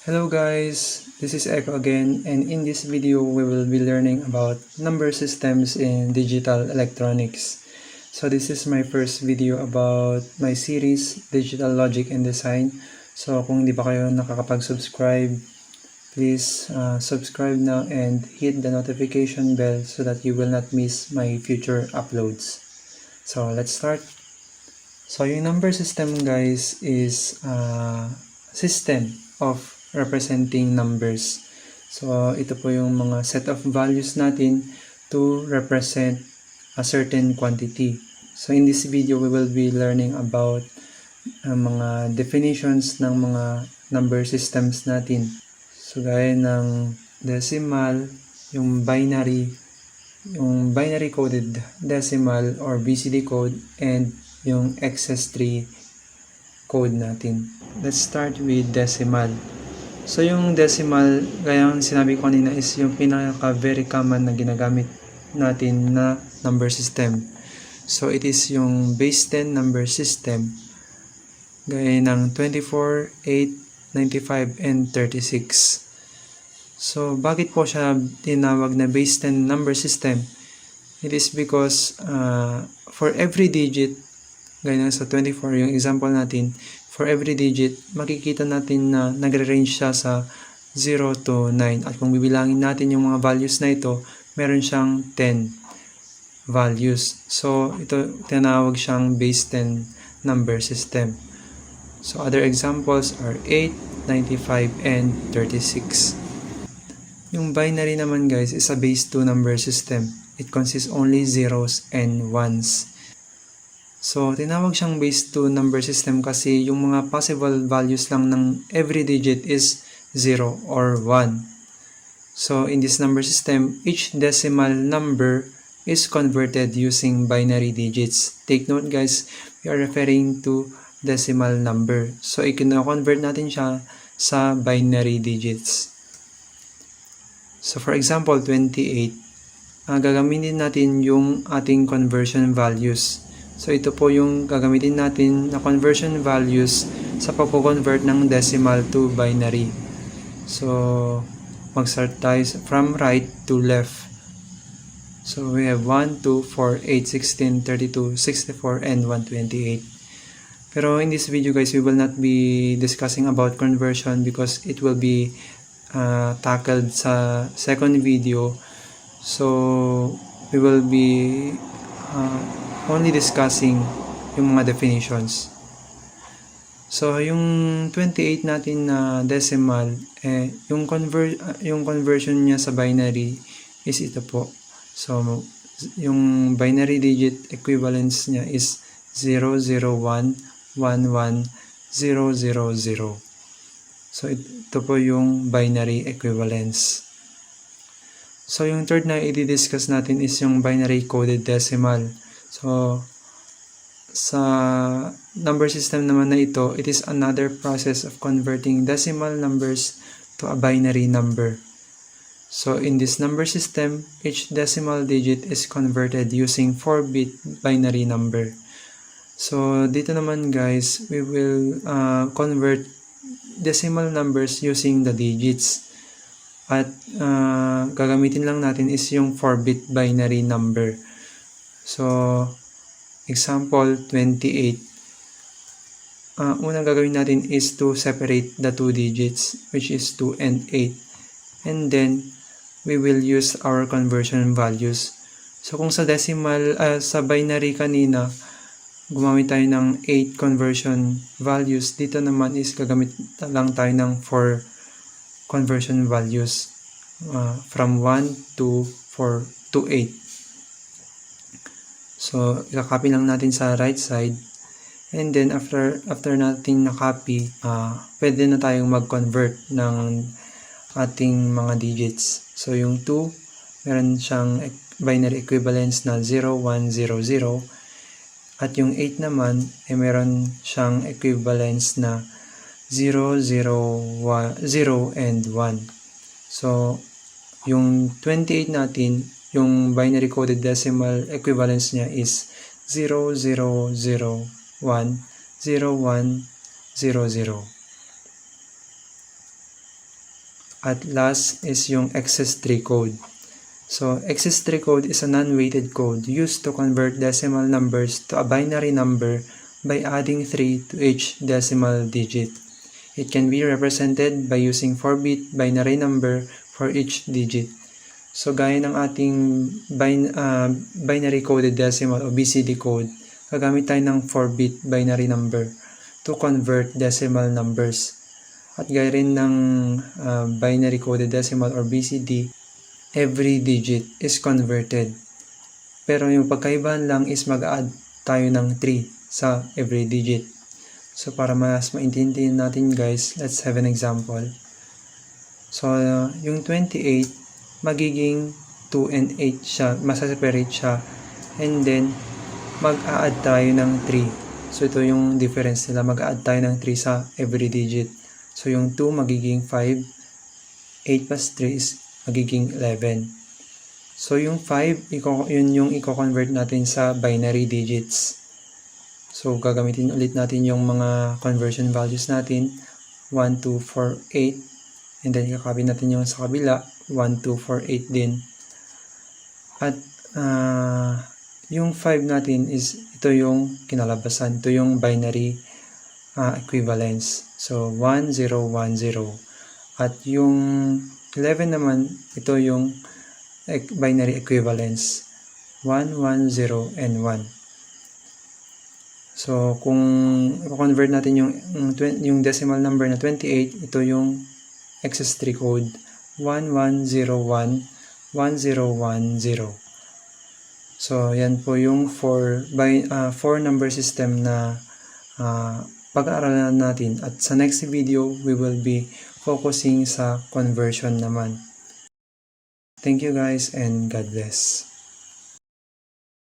Hello guys, this is Echo again, and in this video we will be learning about number systems in digital electronics. So this is my first video about my series Digital Logic and Design. So kung hindi pa kayo nakakapag-subscribe, please subscribe now and hit the notification bell so that you will not miss my future uploads. So let's start. So yung number system guys is a system of representing numbers. So ito po yung mga set of values natin to represent a certain quantity. So in this video we will be learning about mga definitions ng mga number systems natin. So gaya ng decimal, yung binary coded decimal or BCD code, and yung Accessory Code natin. Let's start with decimal. So yung decimal, gaya ng sinabi ko kanina, is yung pinaka very common na ginagamit natin na number system. So it is yung base 10 number system, gaya ng 24, 8, 95, and 36. So bakit po siya tinawag na base 10 number system? It is because for every digit, gaya ng sa 24, yung example natin, for every digit, makikita natin na nagre-range siya sa 0 to 9. At kung bibilangin natin yung mga values na ito, meron siyang 10 values. So, ito tinawag siyang base 10 number system. So, other examples are 8, 95, and 36. Yung binary naman guys is a base 2 number system. It consists only zeros and ones. So, tinawag siyang base 2 number system kasi yung mga possible values lang ng every digit is 0 or 1. So, in this number system, each decimal number is converted using binary digits. Take note guys, we are referring to decimal number. So, i-convert natin siya sa binary digits. So, for example, 28, gagamitin natin yung ating conversion values. So, ito po yung gagamitin natin na conversion values sa pagko-convert ng decimal to binary. So, mag-start tayo from right to left. So, we have 1, 2, 4, 8, 16, 32, 64, and 128. Pero in this video guys, we will not be discussing about conversion because it will be tackled sa second video. So, we will be only discussing yung mga definitions. So, yung 28 natin na decimal, yung conversion niya sa binary is ito po. So, yung binary digit equivalence niya is 0011100. So, ito po yung binary equivalence. So, yung third na i-discuss natin is yung binary coded decimal. So, sa number system naman na ito, it is another process of converting decimal numbers to a binary number. So, in this number system, each decimal digit is converted using 4-bit binary number. So, dito naman guys, we will convert decimal numbers using the digits. At gagamitin lang natin is yung 4-bit binary number. So, example 28. Unang gagawin natin is to separate the two digits, which is 2 and 8. And then, we will use our conversion values. So, kung sa decimal, sa binary kanina, gumamit tayo ng 8 conversion values. Dito naman is gagamit lang tayo ng 4 conversion values. From 1 to 4 to 8. So, i-copy lang natin sa right side. And then, after natin na-copy, pwede na tayong mag-convert ng ating mga digits. So, yung 2, meron siyang binary equivalence na 0, 1, 0, 0. At yung 8 naman, meron siyang equivalence na 0, 0, 0, and 1. So, yung 28 natin, yung binary coded decimal equivalence niya is 0001 0100. At last is yung Accessory Code. So, Accessory Code is a non-weighted code used to convert decimal numbers to a binary number by adding 3 to each decimal digit. It can be represented by using 4-bit binary number for each digit. So, gaya ng ating binary coded decimal o BCD code, gagamit tayo ng 4-bit binary number to convert decimal numbers. At gaya rin ng binary coded decimal or BCD, every digit is converted. Pero yung pagkaibahan lang is mag-add tayo ng 3 sa every digit. So, para mas maintindihan natin guys, let's have an example. So, yung 28, magiging 2 and 8 siya, masaseparate siya, and then mag-a-add tayo ng 3. So ito yung difference nila, mag-a-add tayo ng 3 sa every digit. So yung 2 magiging 5, 8 plus 3 is magiging 11. So yung 5, yun yung i-convert natin sa binary digits. So gagamitin ulit natin yung mga conversion values natin, 1, 2, 4, 8, and then kakabit natin yung sa kabila, 1, 2, 4, 8 din. At yung 5 natin is ito yung kinalabasan. Ito yung binary equivalence. So 1, 0, 1, 0. At yung 11 naman, ito yung binary equivalence. 1, 1, 0, and 1. So kung i-convert natin yung decimal number na 28, ito yung Accessory Code 1101 1010. So yan po yung 4 number system na pag-aaralan natin, at sa next video we will be focusing sa conversion naman. Thank you guys and God bless.